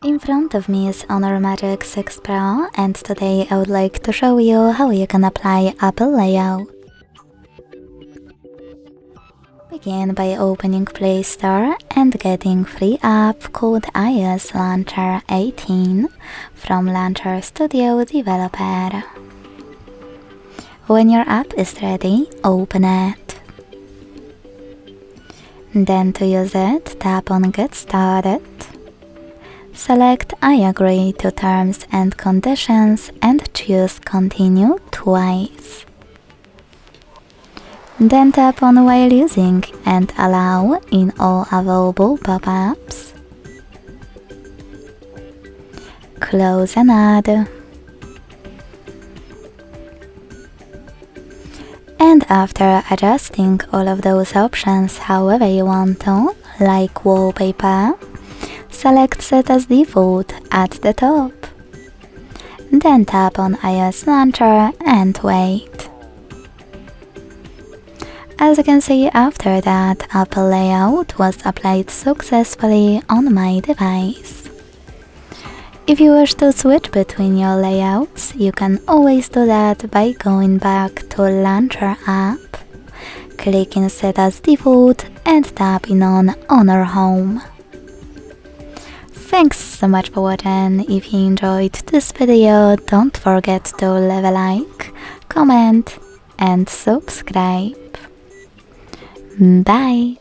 In front of me is HONOR Magic 6 Pro, and today I would like to show you how you can apply Apple layout. Begin by opening Play Store and getting free app called iOS Launcher 18 from Launcher Studio Developer. When your app is ready, open it. Then to use it, tap on Get Started. Select I agree to terms and conditions and choose Continue twice. Then tap on While using and allow in all available pop-ups. Close and add. And after adjusting all of those options however you want to, like wallpaper, select Set as Default at the top. Then tap on iOS Launcher and wait. As you can see, after that, Apple layout was applied successfully on my device. If you wish to switch between your layouts, you can always do that by going back to Launcher app, clicking Set as Default and tapping on Honor Home. Thanks so much for watching. If you enjoyed this video, don't forget to leave a like, comment and subscribe. Bye!